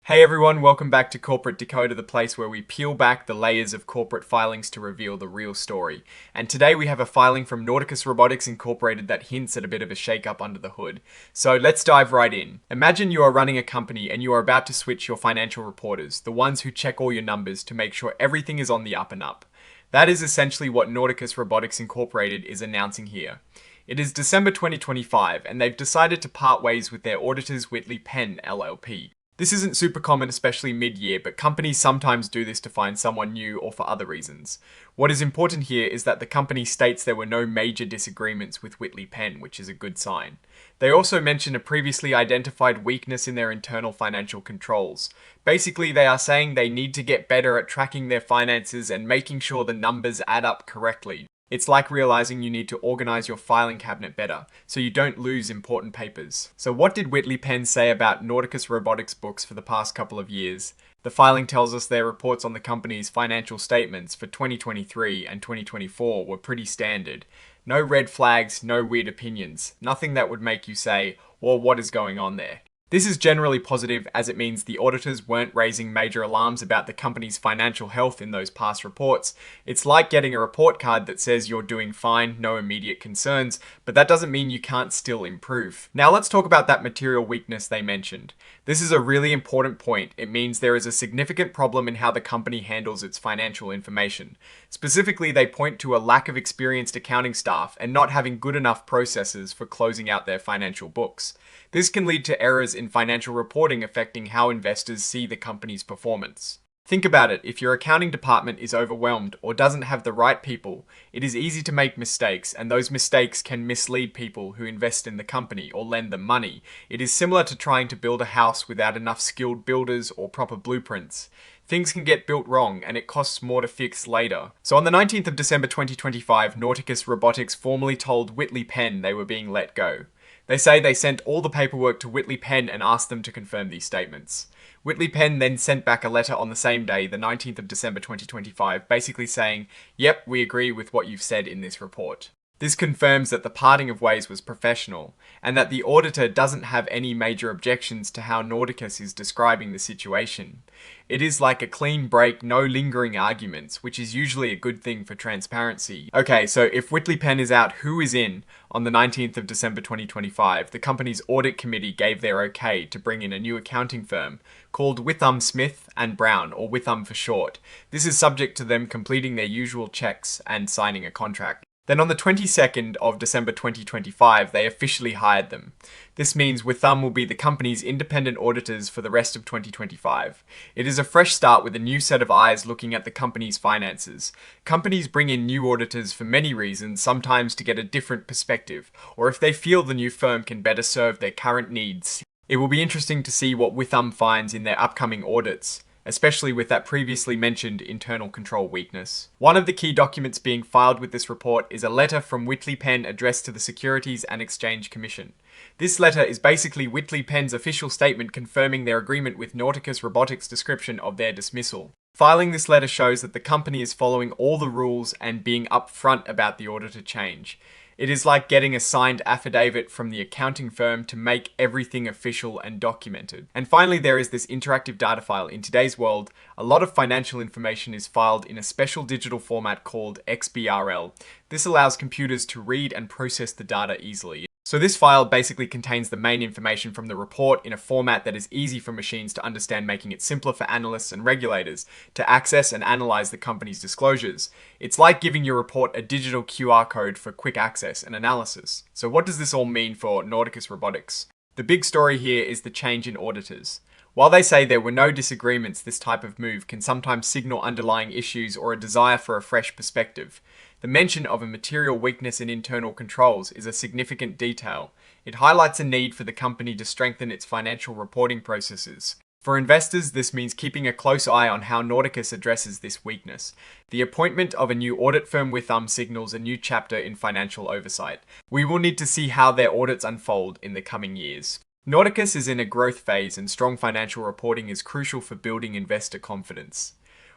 Hey everyone, welcome back to Corporate Decoder, the place where we peel back the layers of corporate filings to reveal the real story. And today we have a filing from Nauticus Robotics Incorporated that hints at a bit of a shake-up under the hood. So let's dive right in. Imagine you are running a company and you are about to switch your financial reporters, the ones who check all your numbers to make sure everything is on the up and up. That is essentially what Nauticus Robotics Incorporated is announcing here. It is December 2025 and they've decided to part ways with their auditors Whitley Penn LLP. This isn't super common, especially mid-year, but companies sometimes do this to find someone new or for other reasons. What is important here is that the company states there were no major disagreements with Whitley Penn, which is a good sign. They also mention a previously identified weakness in their internal financial controls. Basically, they are saying they need to get better at tracking their finances and making sure the numbers add up correctly. It's like realizing you need to organize your filing cabinet better, so you don't lose important papers. So what did Whitley Penn say about Nauticus Robotics books for the past couple of years? The filing tells us their reports on the company's financial statements for 2023 and 2024 were pretty standard. No red flags, no weird opinions, nothing that would make you say, well, what is going on there? This is generally positive as it means the auditors weren't raising major alarms about the company's financial health in those past reports. It's like getting a report card that says you're doing fine, no immediate concerns, but that doesn't mean you can't still improve. Now let's talk about that material weakness they mentioned. This is a really important point. It means there is a significant problem in how the company handles its financial information. Specifically, they point to a lack of experienced accounting staff and not having good enough processes for closing out their financial books. This can lead to errors in financial reporting affecting how investors see the company's performance. Think about it, if your accounting department is overwhelmed or doesn't have the right people, it is easy to make mistakes, and those mistakes can mislead people who invest in the company or lend them money. It is similar to trying to build a house without enough skilled builders or proper blueprints. Things can get built wrong and it costs more to fix later. So on the 19th of December 2025, Nauticus Robotics formally told Whitley Penn they were being let go. They say they sent all the paperwork to Whitley Penn and asked them to confirm these statements. Whitley Penn then sent back a letter on the same day, the 19th of December 2025, basically saying, yep, we agree with what you've said in this report. This confirms that the parting of ways was professional, and that the auditor doesn't have any major objections to how Nauticus is describing the situation. It is like a clean break, no lingering arguments, which is usually a good thing for transparency. Okay, so if Whitley Penn is out, who is in? On the 19th of December 2025, the company's audit committee gave their okay to bring in a new accounting firm called Withum Smith and Brown, or Withum for short. This is subject to them completing their usual checks and signing a contract. Then on the 22nd of December 2025, they officially hired them. This means Withum will be the company's independent auditors for the rest of 2025. It is a fresh start with a new set of eyes looking at the company's finances. Companies bring in new auditors for many reasons, sometimes to get a different perspective, or if they feel the new firm can better serve their current needs. It will be interesting to see what Withum finds in their upcoming audits, especially with that previously mentioned internal control weakness. One of the key documents being filed with this report is a letter from Whitley Penn addressed to the Securities and Exchange Commission. This letter is basically Whitley Penn's official statement confirming their agreement with Nauticus Robotics' description of their dismissal. Filing this letter shows that the company is following all the rules and being upfront about the auditor change. It is like getting a signed affidavit from the accounting firm to make everything official and documented. And finally, there is this interactive data file. In today's world, a lot of financial information is filed in a special digital format called XBRL. This allows computers to read and process the data easily. So this file basically contains the main information from the report in a format that is easy for machines to understand, making it simpler for analysts and regulators to access and analyze the company's disclosures. It's like giving your report a digital QR code for quick access and analysis. So what does this all mean for Nauticus Robotics? The big story here is the change in auditors. While they say there were no disagreements, this type of move can sometimes signal underlying issues or a desire for a fresh perspective. The mention of a material weakness in internal controls is a significant detail. It highlights a need for the company to strengthen its financial reporting processes. For investors, this means keeping a close eye on how Nauticus addresses this weakness. The appointment of a new audit firm Withum signals a new chapter in financial oversight. We will need to see how their audits unfold in the coming years. Nauticus is in a growth phase and strong financial reporting is crucial for building investor confidence.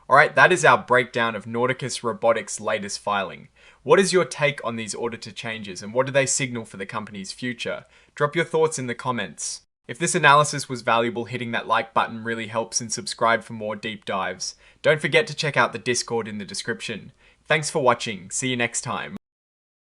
Alright, that is our breakdown of Nauticus Robotics' latest filing. What is your take on these auditor changes and what do they signal for the company's future? Drop your thoughts in the comments. If this analysis was valuable, hitting that like button really helps, and subscribe for more deep dives. Don't forget to check out the Discord in the description. Thanks for watching. See you next time.